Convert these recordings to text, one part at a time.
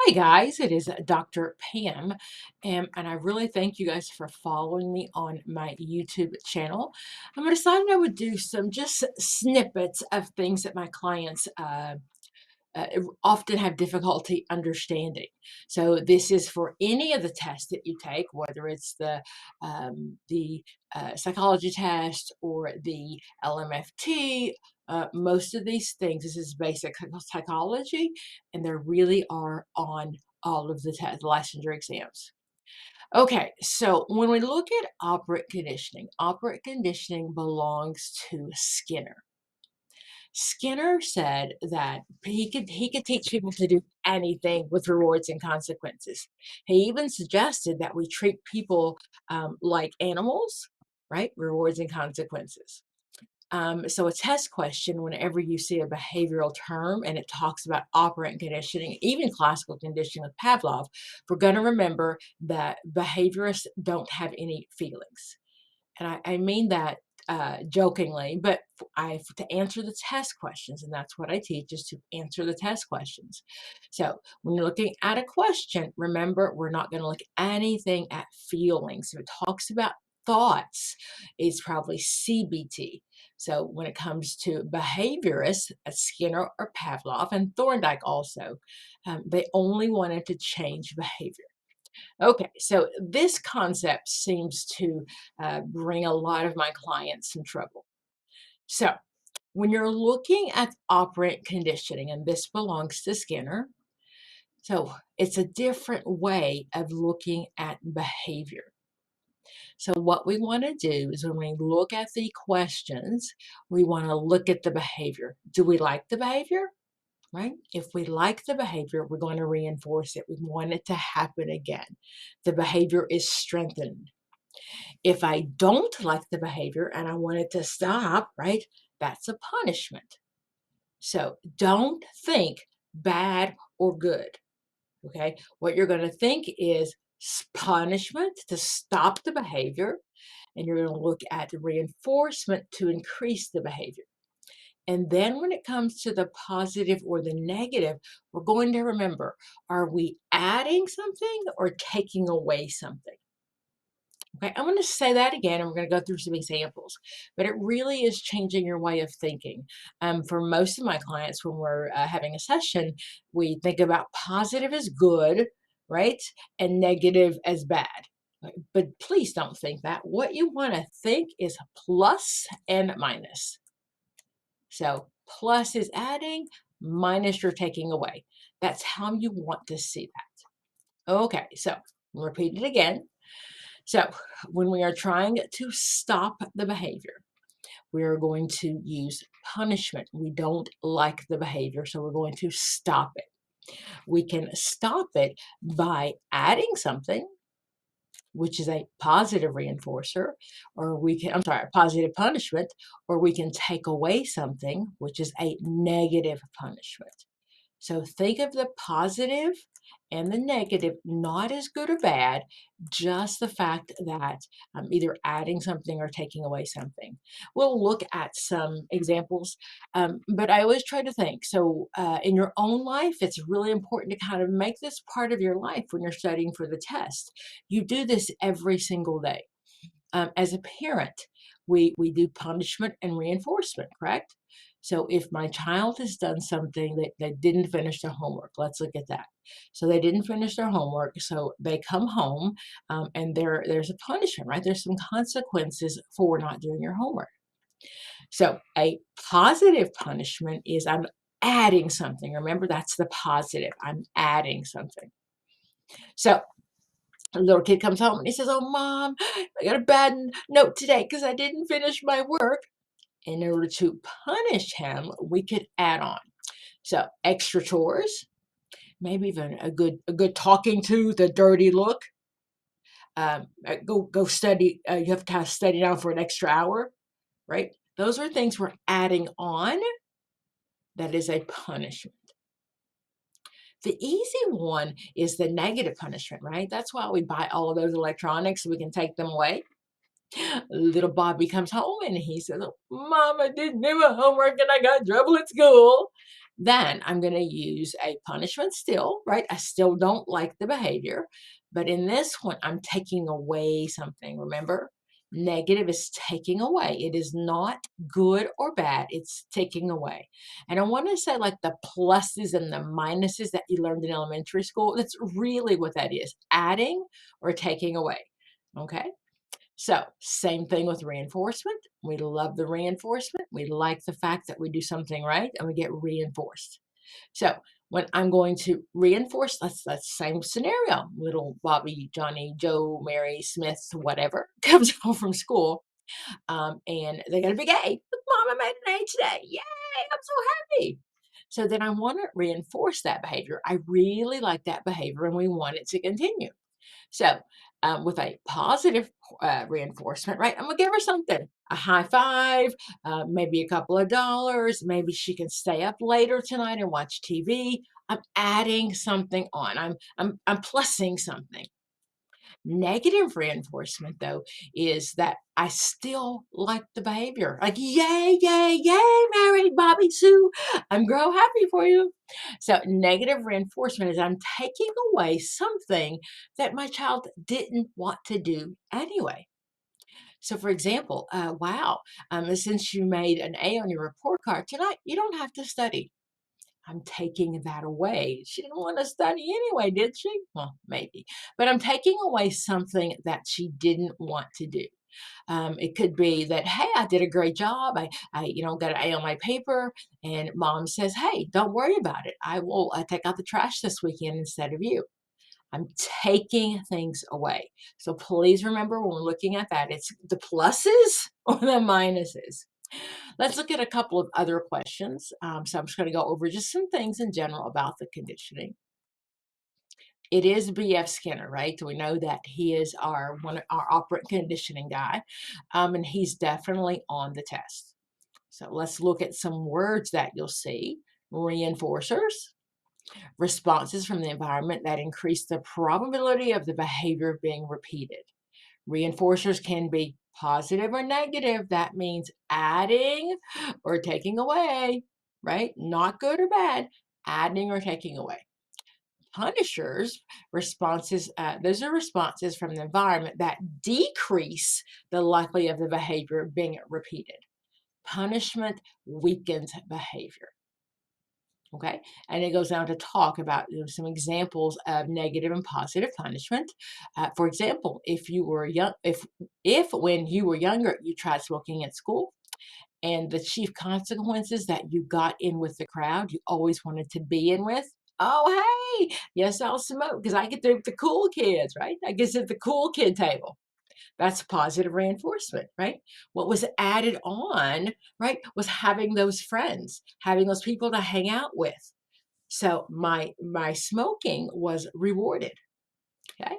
Hi guys, it is Dr. Pam, and I really thank you guys for following me on my YouTube channel. I decided I would do some just snippets of things that my clients often have difficulty understanding. So this is for any of the tests that you take, whether it's the psychology test or the LMFT. Most of these things, this is basic psychology, and they really are on all of the licensure exams. Okay, so when we look at operant conditioning belongs to Skinner. Skinner said that he could teach people to do anything with rewards and consequences. He even suggested that we treat people like animals, right? Rewards and consequences. So a test question, whenever you see a behavioral term and it talks about operant conditioning, even classical conditioning with Pavlov, we're going to remember that behaviorists don't have any feelings. And I mean that jokingly, but to answer the test questions, and that's what I teach is to answer the test questions. So when you're looking at a question, remember we're not going to look anything at feelings. If it talks about thoughts, it's probably CBT. So when it comes to behaviorists, Skinner or Pavlov, and Thorndike also, they only wanted to change behavior. Okay, so this concept seems to bring a lot of my clients in trouble. So, when you're looking at operant conditioning, and this belongs to Skinner, so it's a different way of looking at behavior. So, what we want to do is when we look at the questions, we want to look at the behavior. Do we like the behavior? Right? If we like the behavior, we're going to reinforce it. We want it to happen again. The behavior is strengthened. If I don't like the behavior and I want it to stop, right? That's a punishment. So don't think bad or good. Okay. What you're going to think is punishment to stop the behavior. And you're going to look at the reinforcement to increase the behavior. And then when it comes to the positive or the negative, we're going to remember, are we adding something or taking away something? Okay, I'm going to say that again, and we're going to go through some examples, but it really is changing your way of thinking. For most of my clients, when we're having a session, we think about positive as good, right? And negative as bad. Right? But please don't think that. What you want to think is plus and minus. So plus is adding, minus you're taking away. That's how you want to see that. Okay, so repeat it again. So when we are trying to stop the behavior, we are going to use punishment. We don't like the behavior, so we're going to stop it. We can stop it by adding something, which is a positive reinforcer, or I'm sorry, a positive punishment, or we can take away something, which is a negative punishment. So think of the positive and the negative, not as good or bad, just the fact that either adding something or taking away something. We'll look at some examples, but I always try to think. So, in your own life, it's really important to kind of make this part of your life when you're studying for the test. You do this every single day. As a parent, we do punishment and reinforcement, correct? So if my child has done something that they didn't finish their homework, let's look at that. So they didn't finish their homework, so they come home, and there's a punishment, right? There's some consequences for not doing your homework. So a positive punishment is I'm adding something. Remember, that's the positive. I'm adding something. So a little kid comes home and he says, "Oh, mom, I got a bad note today because I didn't finish my work." In order to punish him, we could add on. So extra chores, maybe even a good talking to, the dirty look. Go study. You have to study now for an extra hour, right? Those are things we're adding on. That is a punishment. The easy one is the negative punishment, right? That's why we buy all of those electronics so we can take them away. Little Bobby comes home and he says, "Oh, Mom, I didn't do my homework and I got in trouble at school." Then I'm going to use a punishment still, right? I still don't like the behavior, but in this one, I'm taking away something. Remember, negative is taking away. It is not good or bad, it's taking away. And I want to say, like the pluses and the minuses that you learned in elementary school, that's really what that is, adding or taking away. Okay. So, same thing with reinforcement. We love the reinforcement. We like the fact that we do something right and we get reinforced. So, when I'm going to reinforce, that's same scenario. Little Bobby, Johnny, Joe, Mary, Smith, whatever comes home from school, and they got a big A. Look, Mom, I made an A today. Yay! I'm so happy. So then I want to reinforce that behavior. I really like that behavior, and we want it to continue. So, with a positive reinforcement, right? I'm gonna give her something, a high five, maybe a couple of dollars. Maybe she can stay up later tonight and watch TV. I'm adding something on. I'm plussing something. Negative reinforcement, though, is that I still like the behavior. Like, yay, yay, yay, Mary, Bobby, Sue. I'm grow happy for you. So, negative reinforcement is I'm taking away something that my child didn't want to do anyway. So, for example, wow, since you made an A on your report card tonight, you don't have to study. I'm taking that away. She didn't want to study anyway, did she? Well, maybe. But I'm taking away something that she didn't want to do. It could be that, hey, I did a great job. I got an A on my paper, and mom says, hey, don't worry about it. I will take out the trash this weekend instead of you. I'm taking things away. So please remember when we're looking at that, it's the pluses or the minuses. Let's look at a couple of other questions. So I'm just going to go over just some things in general about the conditioning. It is B.F. Skinner, right? We know that he is our operant conditioning guy, and he's definitely on the test. So let's look at some words that you'll see: reinforcers, responses from the environment that increase the probability of the behavior being repeated. Reinforcers can be positive or negative. That means adding or taking away, right? Not good or bad, adding or taking away. Punishers, responses, those are responses from the environment that decrease the likelihood of the behavior being repeated. Punishment weakens behavior. Okay, and it goes down to talk about some examples of negative and positive punishment. For example, if you were young, if when you were younger you tried smoking at school, and the chief consequences that you got in with the crowd you always wanted to be in with. Oh, hey, yes, I'll smoke because I get to the cool kids, right? I get at the cool kid table. That's positive reinforcement, right? What was added on, right, was having those friends, having those people to hang out with. So my smoking was rewarded. Okay.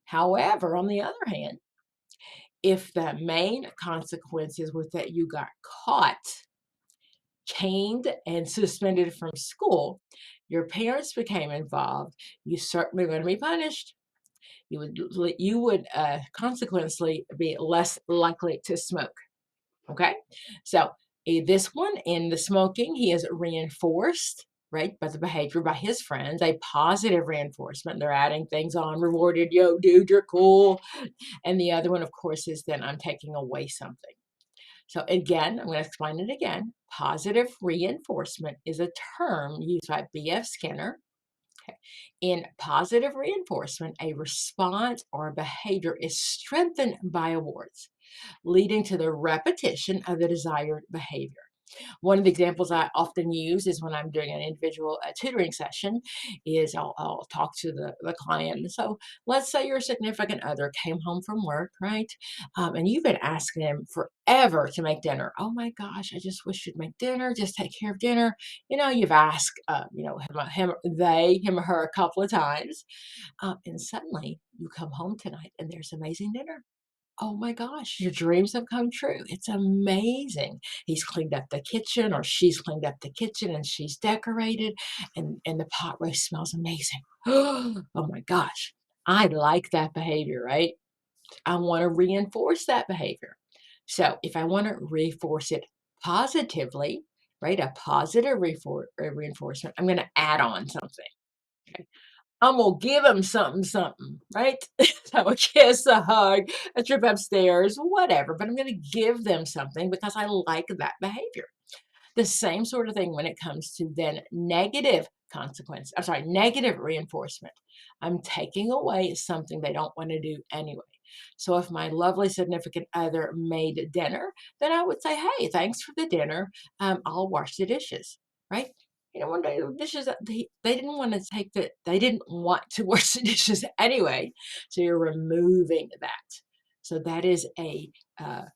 However, on the other hand, if the main consequences was that you got caught, caned, and suspended from school, your parents became involved, you certainly going to be punished. You would consequently be less likely to smoke. Okay. So this one in the smoking, he is reinforced, right, by the behavior by his friends, a positive reinforcement. They're adding things on, rewarded, yo, dude, you're cool. And the other one, of course, is then I'm taking away something. So again, I'm going to explain it again. Positive reinforcement is a term used by B.F. Skinner. Okay. In positive reinforcement, a response or a behavior is strengthened by awards, leading to the repetition of the desired behavior. One of the examples I often use is when I'm doing an individual tutoring session is I'll talk to the client. So let's say your significant other came home from work, right? And you've been asking them forever to make dinner. Oh my gosh, I just wish you'd make dinner, just take care of dinner. You've asked, him or her a couple of times. And suddenly you come home tonight and there's amazing dinner. Oh my gosh, your dreams have come true. It's amazing. He's cleaned up the kitchen or she's cleaned up the kitchen and she's decorated and the pot roast smells amazing. Oh my gosh. I like that behavior, right? I want to reinforce that behavior. So if I want to reinforce it positively, right? A positive reinforcement. I'm going to add on something. Okay. I'm gonna give them something, something, right? So a kiss, a hug, a trip upstairs, whatever. But I'm gonna give them something because I like that behavior. The same sort of thing when it comes to then negative consequence. I'm sorry, negative reinforcement. I'm taking away something they don't want to do anyway. So if my lovely significant other made dinner, then I would say, "Hey, thanks for the dinner. I'll wash the dishes." Right? You know, one day the dishes they didn't want to take the they didn't want to wash the dishes anyway. So you're removing that. So that is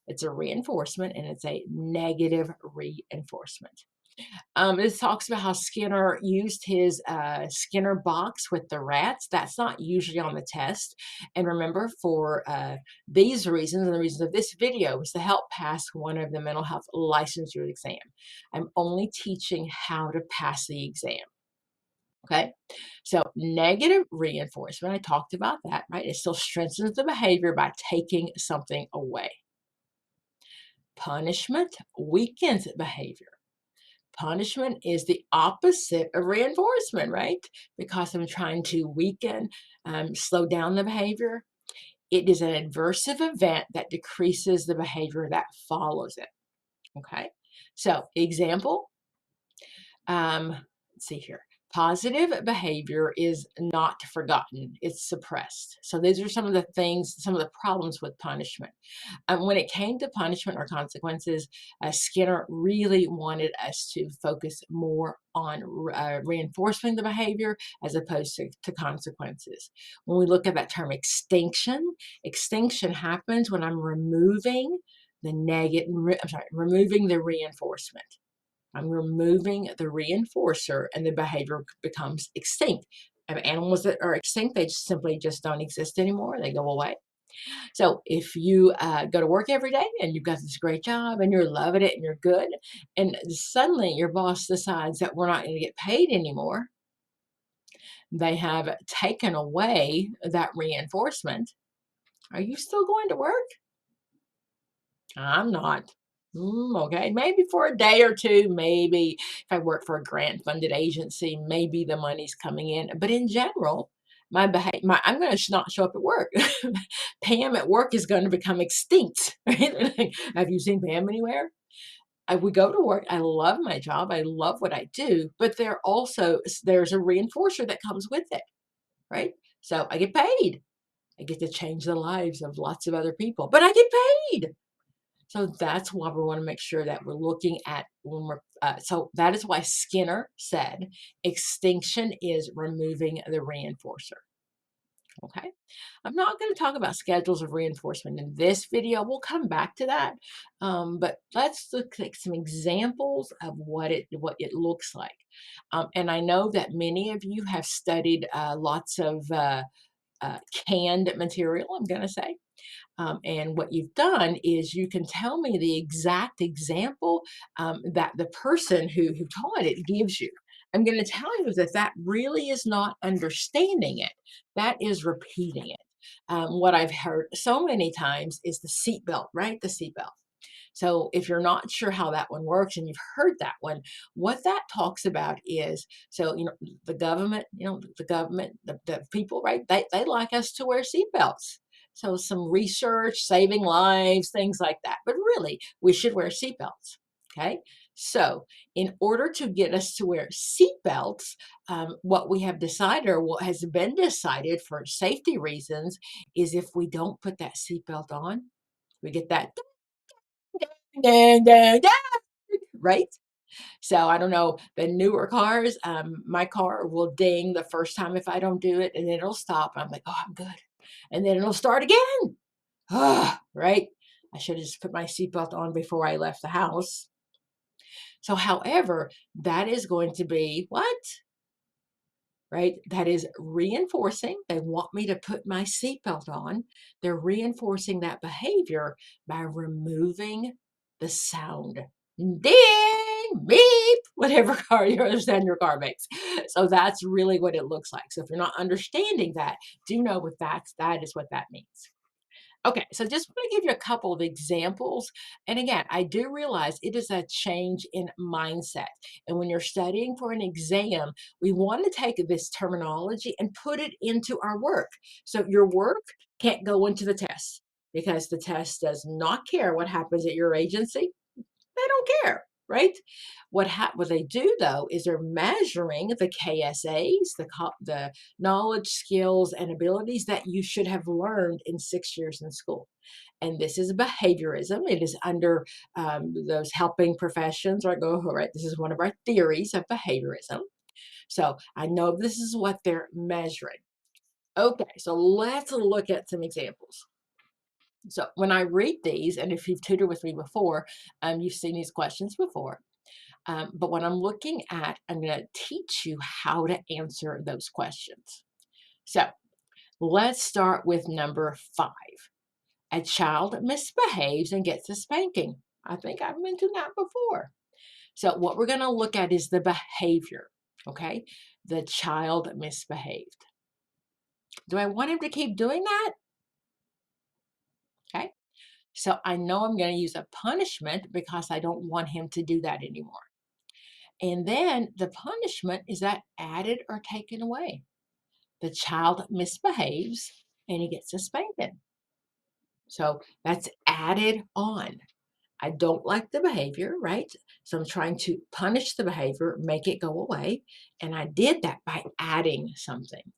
it's a reinforcement and it's a negative reinforcement. This talks about how Skinner used his Skinner box with the rats. That's not usually on the test. And remember, for these reasons and the reasons of this video is to help pass one of the mental health licensure exam. I'm only teaching how to pass the exam. Okay, so negative reinforcement, I talked about that, right? It still strengthens the behavior by taking something away. Punishment weakens behavior. Punishment is the opposite of reinforcement, right? Because I'm trying to weaken, slow down the behavior. It is an adversive event that decreases the behavior that follows it. Okay. So, example, let's see here. Positive behavior is not forgotten, it's suppressed. So, these are some of the things, some of the problems with punishment. When it came to punishment or consequences, Skinner really wanted us to focus more on reinforcing the behavior as opposed to consequences. When we look at that term extinction, extinction happens when I'm removing the negative, I'm sorry, removing the reinforcement. I'm removing the reinforcer and the behavior becomes extinct. Animals that are extinct, they just simply just don't exist anymore. They go away. So if you go to work every day and you've got this great job and you're loving it and you're good, and suddenly your boss decides that we're not going to get paid anymore, they have taken away that reinforcement. Are you still going to work? I'm not. Okay, maybe for a day or two, maybe if I work for a grant funded agency, maybe the money's coming in. But in general, I'm going to not show up at work. Pam at work is going to become extinct. Right? Like, have you seen Pam anywhere? We go to work. I love my job. I love what I do, but there's a reinforcer that comes with it, right? So I get paid. I get to change the lives of lots of other people, but I get paid. So that's why we want to make sure that we're looking at when we're. So that is why Skinner said extinction is removing the reinforcer. Okay. I'm not going to talk about schedules of reinforcement in this video. We'll come back to that. But let's look at some examples of what it looks like. And I know that many of you have studied lots of canned material, I'm going to say. And what you've done is you can tell me the exact example that the person who taught it gives you. I'm going to tell you that that really is not understanding it. That is repeating it. What I've heard so many times is the seatbelt, right? The seatbelt. So if you're not sure how that one works and you've heard that one, what that talks about is, so, the people, right? They like us to wear seatbelts. So some research, saving lives, things like that. But really, we should wear seatbelts. Okay. So in order to get us to wear seatbelts, what we have decided or what has been decided for safety reasons is if we don't put that seatbelt on, we get that dang, dang, dang, right? So I don't know, the newer cars, my car will ding the first time if I don't do it, and then it'll stop. I'm like, oh, I'm good. And then it'll start again. Right? I should have just put my seatbelt on before I left the house. So, however, that is going to be what? Right? That is reinforcing. They want me to put my seatbelt on. They're reinforcing that behavior by removing the sound. Ding, beep, whatever car you understand your car makes. So that's really what it looks like. So if you're not understanding that, do know what that is what that means. Okay, so just want to give you a couple of examples. And again, I do realize it is a change in mindset. And when you're studying for an exam, we want to take this terminology and put it into our work. So your work can't go into the test because the test does not care what happens at your agency. They don't care, right? What they do though is they're measuring the KSAs, the knowledge, skills, and abilities that you should have learned in 6 years in school. And this is behaviorism. It is under those helping professions, right? Go right. This is one of our theories of behaviorism. So I know this is what they're measuring. Okay, so let's look at some examples. So when I read these, and if you've tutored with me before, you've seen these questions before. But when I'm looking at, I'm going to teach you how to answer those questions. So let's start with number 5. A child misbehaves and gets a spanking. I think I've mentioned that before. So what we're going to look at is the behavior. Okay. The child misbehaved. Do I want him to keep doing that? Okay. So I know I'm going to use a punishment because I don't want him to do that anymore. And then the punishment is that added or taken away. The child misbehaves and he gets a spanking. So that's added on. I don't like the behavior, right? So I'm trying to punish the behavior, make it go away. And I did that by adding something.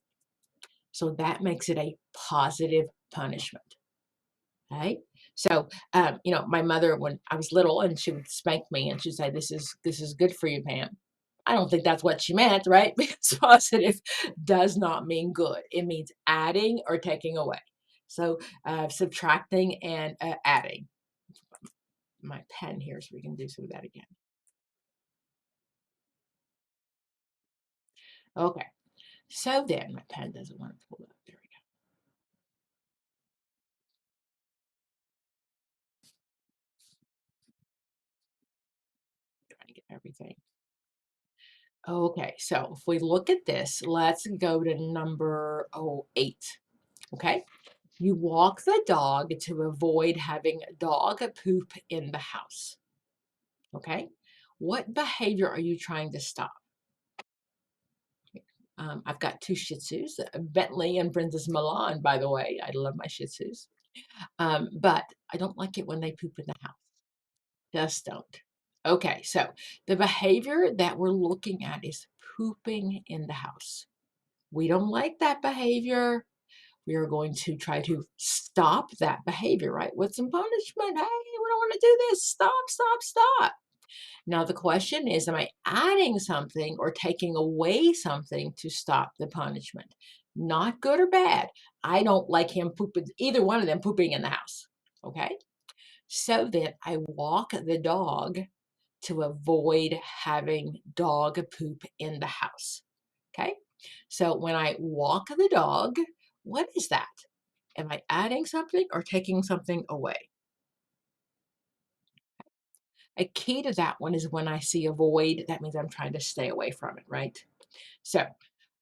So that makes it a positive punishment. Right? So, my mother, when I was little, and she would spank me, and she'd say, "This is good for you, Pam." I don't think that's what she meant, right? Because positive does not mean good. It means adding or taking away. So, subtracting and adding. My pen here, so we can do some of that again. Okay. So then, my pen doesn't want to pull up. There we go. Trying to get everything. Okay. So if we look at this, let's go to number 8. Okay. You walk the dog to avoid having dog poop in the house. Okay. What behavior are you trying to stop? I've got 2 Shih Tzus, Bentley and Princess Milan, by the way. I love my Shih Tzus. But I don't like it when they poop in the house. Just don't. Okay. So the behavior that we're looking at is pooping in the house. We don't like that behavior. We are going to try to stop that behavior, right? With some punishment. Hey, we don't want to do this. Stop, stop, stop. Now, the question is, am I adding something or taking away something to stop the punishment? Not good or bad. I don't like him pooping, either one of them pooping in the house. Okay. So then I walk the dog to avoid having dog poop in the house. Okay. So when I walk the dog, what is that? Am I adding something or taking something away? A key to that one is when I see avoid, that means I'm trying to stay away from it, right? So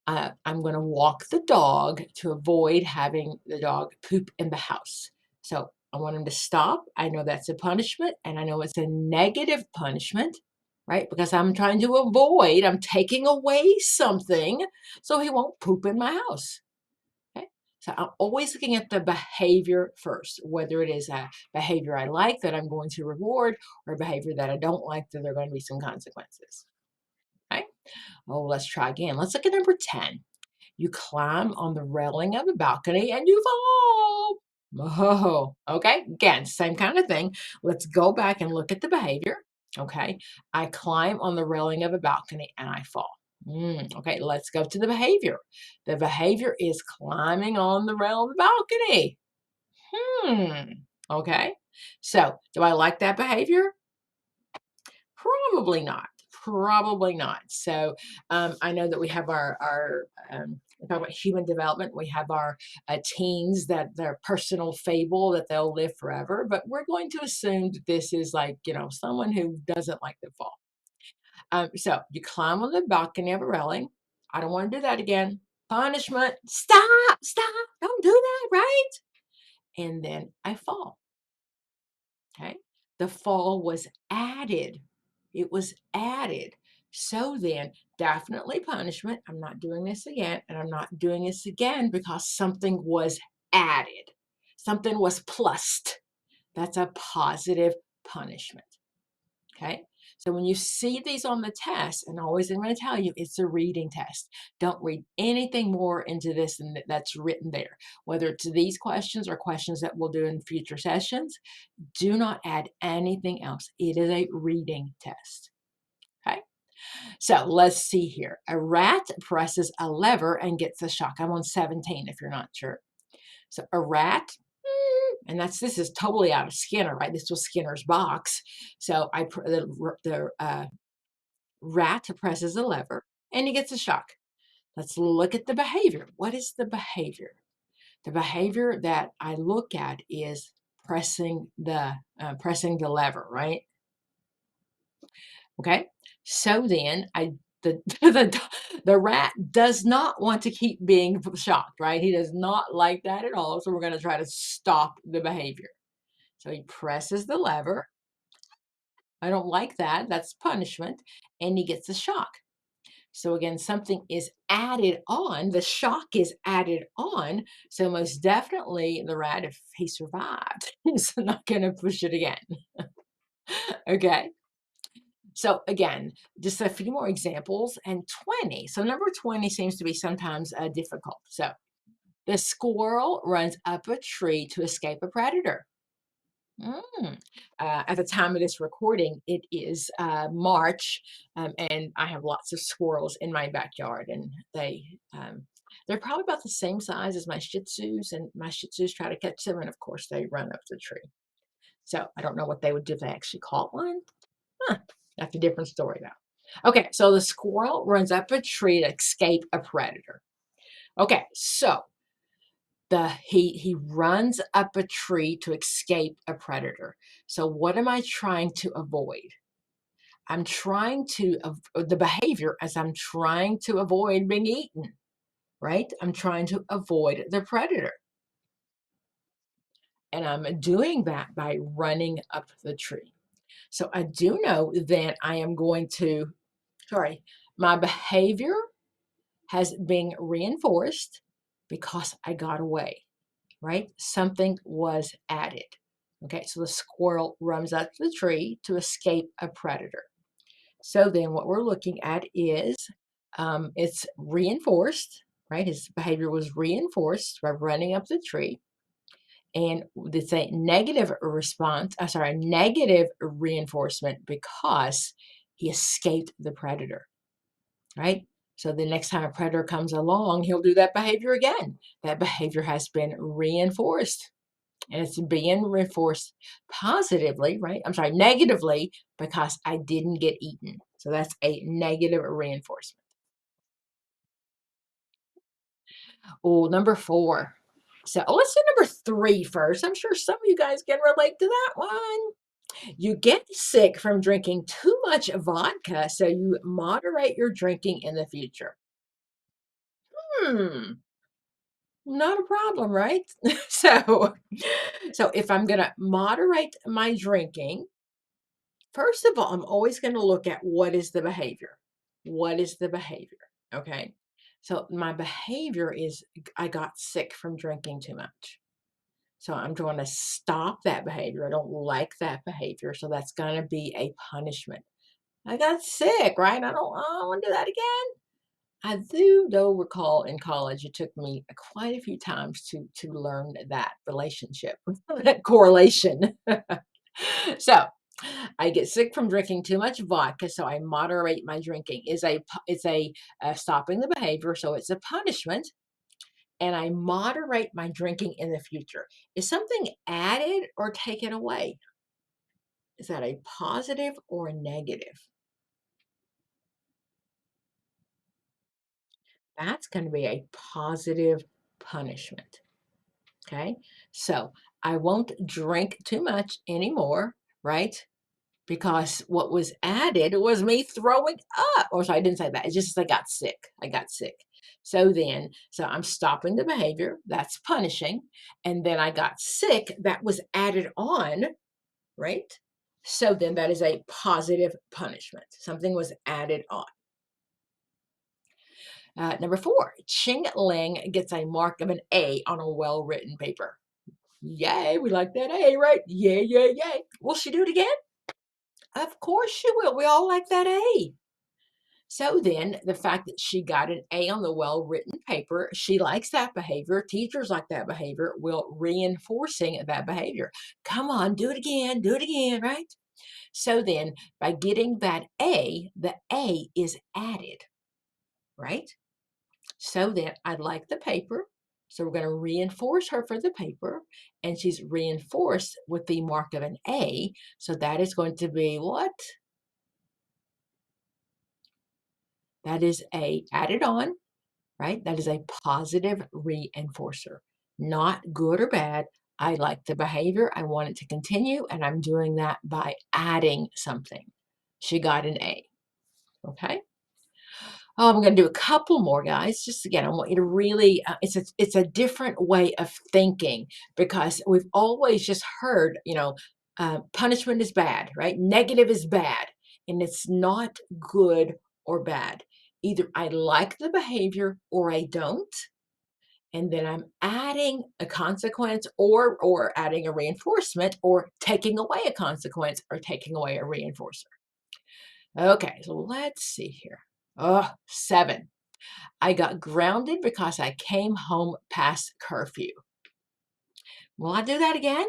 I'm going to walk the dog to avoid having the dog poop in the house. So I want him to stop. I know that's a punishment, and I know it's a negative punishment, right? Because I'm trying to avoid, I'm taking away something so he won't poop in my house. Okay. So I'm always looking at the behavior first, whether it is a behavior I like that I'm going to reward or a behavior that I don't like that there are going to be some consequences. Okay. Oh, let's try again. Let's look at number 10. You climb on the railing of a balcony and you fall. Oh, okay. Again, same kind of thing. Let's go back and look at the behavior. Okay. I climb on the railing of a balcony and I fall. Okay, let's go to the behavior. The behavior is climbing on the rail of the balcony. Hmm. Okay. So, do I like that behavior? Probably not. Probably not. So I know that we have we talk about human development. We have our teens that their personal fable that they'll live forever. But we're going to assume that this is like someone who doesn't like to fall. So you climb on the balcony of a railing. I don't want to do that again. Punishment. Stop! Stop! Don't do that. Right? and then I fall. Okay. The fall was added. It was added. So then, definitely punishment. I'm not doing this again. And I'm not doing this again because something was added, something was plussed. That's a positive punishment. Okay. So when you see these on the test, and always I'm going to tell you, it's a reading test. Don't read anything more into this than that's written there, whether it's these questions or questions that we'll do in future sessions. Do not add anything else. It is a reading test. Okay. So let's see here. A rat presses a lever and gets a shock. I'm on 17 if you're not sure. So a rat, and this is totally out of Skinner, right? This was Skinner's box. So the rat presses a lever and he gets a shock. Let's look at the behavior. What is the behavior? The behavior that I look at is pressing the lever, right? Okay. So then the rat does not want to keep being shocked, right? He does not like that at all. So we're going to try to stop the behavior. So he presses the lever. I don't like that. That's punishment. And he gets a shock. So again, something is added on. The shock is added on. So most definitely the rat, if he survived, is not going to push it again. Okay. So again, just a few more examples and 20. So number 20 seems to be sometimes difficult. So the squirrel runs up a tree to escape a predator. Mm. At the time of this recording, it is March, and I have lots of squirrels in my backyard, and they're probably about the same size as my Shih Tzus, and my Shih Tzus try to catch them, and of course they run up the tree. So I don't know what they would do if they actually caught one. Huh, that's a different story though. Okay, so the squirrel runs up a tree to escape a predator. Okay, so he runs up a tree to escape a predator. So what am I trying to avoid? I'm trying to the behavior as I'm trying to avoid being eaten, right? I'm trying to avoid the predator. And I'm doing that by running up the tree. So I do know that I am going to, sorry, my behavior has been reinforced because I got away, right? Something was added. Okay, so the squirrel runs up the tree to escape a predator. So then what we're looking at is it's reinforced, right? His behavior was reinforced by running up the tree. And it's a negative response, sorry, negative reinforcement because he escaped the predator, right? So the next time a predator comes along, he'll do that behavior again. That behavior has been reinforced. And it's being reinforced positively, right? I'm sorry, negatively because I didn't get eaten. So that's a negative reinforcement. Oh, number 4. So let's do number 3 first. I'm sure some of you guys can relate to that one. You get sick from drinking too much vodka, so you moderate your drinking in the future. Hmm, not a problem, right? so, so if I'm going to moderate my drinking, first of all, I'm always going to look at what is the behavior. What is the behavior? Okay. So my behavior is I got sick from drinking too much. So I'm going to stop that behavior. I don't like that behavior. So that's going to be a punishment. I got sick, right? I don't want to do that again. I do, though, recall in college, it took me quite a few times to learn that relationship, that correlation. So I get sick from drinking too much vodka, so I moderate my drinking. It's a stopping the behavior, so it's a punishment, and I moderate my drinking in the future. Is something added or taken away? Is that a positive or a negative? That's going to be a positive punishment. Okay, so I won't drink too much anymore, right? Because what was added was me throwing up. Or sorry, I didn't say that. It's just I got sick. I got sick. So I'm stopping the behavior, that's punishing, and then I got sick, that was added on, right? So then that is a positive punishment. Something was added on. Number four, Ching Ling gets a mark of an A on a well written paper. Yay, we like that A, right? Yay, yay, yay. Will she do it again? Of course she will. We all like that A. So then, the fact that she got an A on the well written paper, she likes that behavior. Teachers like that behavior, will reinforcing that behavior. Come on, do it again, right? So then, by getting that A, the A is added, right? So then, I like the paper. So we're going to reinforce her for the paper, and she's reinforced with the mark of an A. So that is going to be what? That is a added on, right? That is a positive reinforcer, not good or bad. I like the behavior. I want it to continue, and I'm doing that by adding something. She got an A. Okay. Oh, I'm going to do a couple more, guys. Just again, I want you to really, it's a different way of thinking because we've always just heard, punishment is bad, right? Negative is bad, and it's not good or bad. Either I like the behavior or I don't, and then I'm adding a consequence or adding a reinforcement or taking away a consequence or taking away a reinforcer. Okay, so let's see here. Oh, seven. I got grounded because I came home past curfew. Will I do that again?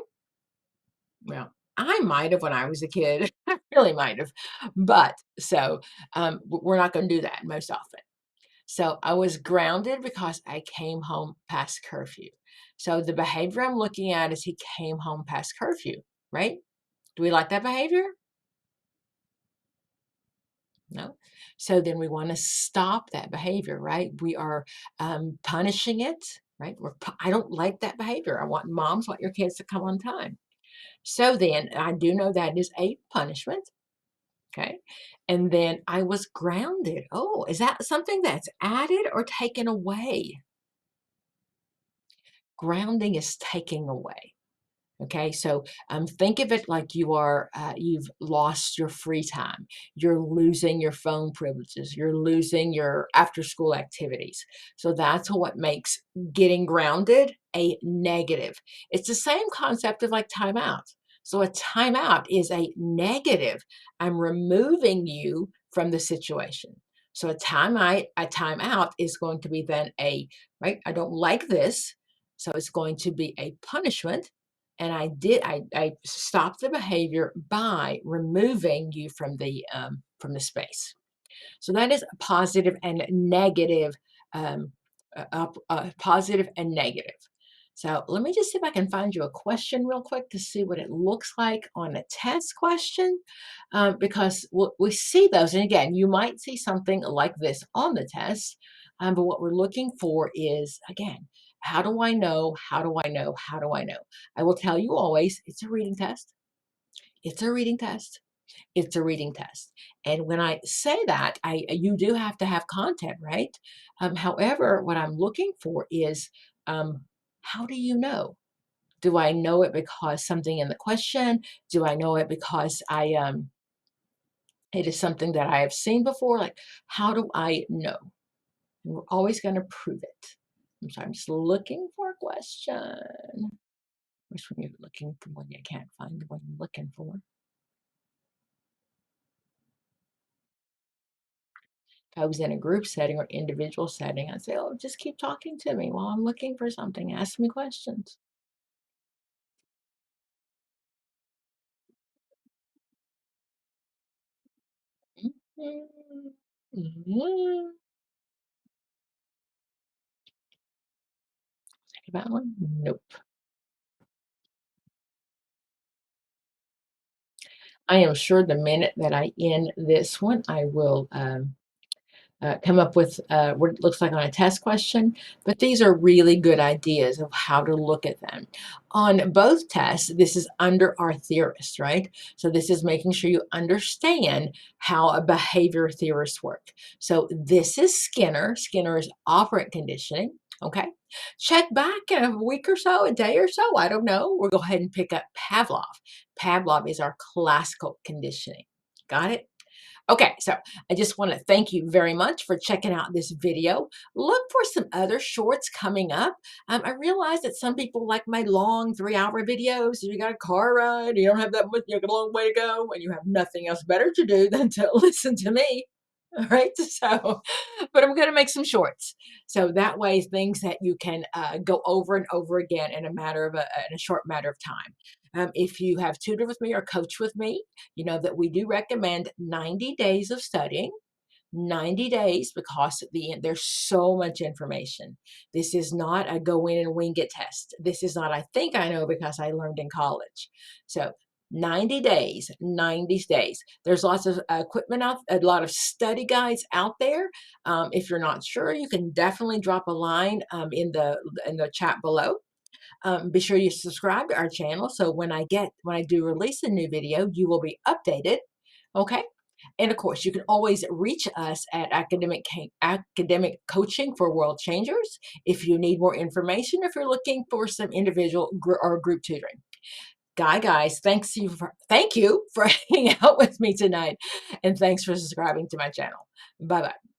Well, I might have when I was a kid. I really might have. But so we're not going to do that most often. So I was grounded because I came home past curfew. So the behavior I'm looking at is he came home past curfew, right? Do we like that behavior? No. So then we want to stop that behavior, right? We are punishing it, right? I don't like that behavior. I want moms want your kids to come on time. So then I do know that is a punishment. Okay. And then I was grounded. Oh, is that something that's added or taken away? Grounding is taking away. Okay, so think of it like you've lost your free time. You're losing your phone privileges. You're losing your after school activities. So that's what makes getting grounded a negative. It's the same concept of like timeout. So a timeout is a negative. I'm removing you from the situation. So a timeout is going to be then a right. I don't like this. So it's going to be a punishment, and I stopped the behavior by removing you from the space. So that is a positive and negative, positive and negative. So let me just see if I can find you a question real quick to see what it looks like on a test question, because we see those. And again, you might see something like this on the test, but what we're looking for is, again, how do I know? How do I know? How do I know? I will tell you always, it's a reading test. It's a reading test. It's a reading test. And when I say that, you do have to have content, right? However, what I'm looking for is how do you know? Do I know it because something in the question? Do I know it because it is something that I have seen before? Like, how do I know? And we're always going to prove it. I'm just looking for a question. Which one you're looking for when you can't find the one you're looking for? If I was in a group setting or individual setting, I'd say, "Oh, just keep talking to me while I'm looking for something. Ask me questions." Mhm. Mhm. Think about one? Nope. I am sure the minute that I end this one, I will come up with what it looks like on a test question, but these are really good ideas of how to look at them. On both tests, this is under our theorist, right? So this is making sure you understand how a behavior theorist work. So this is Skinner. Skinner is operant conditioning. Okay. Check back in a week or so, a day or so. I don't know. We'll go ahead and pick up Pavlov. Pavlov is our classical conditioning. Got it? Okay, so I just want to thank you very much for checking out this video. Look for some other shorts coming up. I realize that some people like my long 3-hour videos. If you got a car ride, you don't have that much, you got a long way to go, and you have nothing else better to do than to listen to me. All right, so, but I'm going to make some shorts. So that way, things that you can go over and over again in a in a short matter of time. If you have tutored with me or coached with me, you know that we do recommend 90 days of studying. 90 days because at the end there's so much information. This is not a go in and wing it test. This is not I think I know because I learned in college. So 90 days, 90 days. There's lots of equipment out, a lot of study guides out there. If you're not sure, you can definitely drop a line in the chat below. Be sure you subscribe to our channel so when I do release a new video, you will be updated. Okay. And of course, you can always reach us at academic coaching for world changers if you need more information, if you're looking for some individual or group tutoring. Guys, thank you for hanging out with me tonight, and thanks for subscribing to my channel. Bye bye.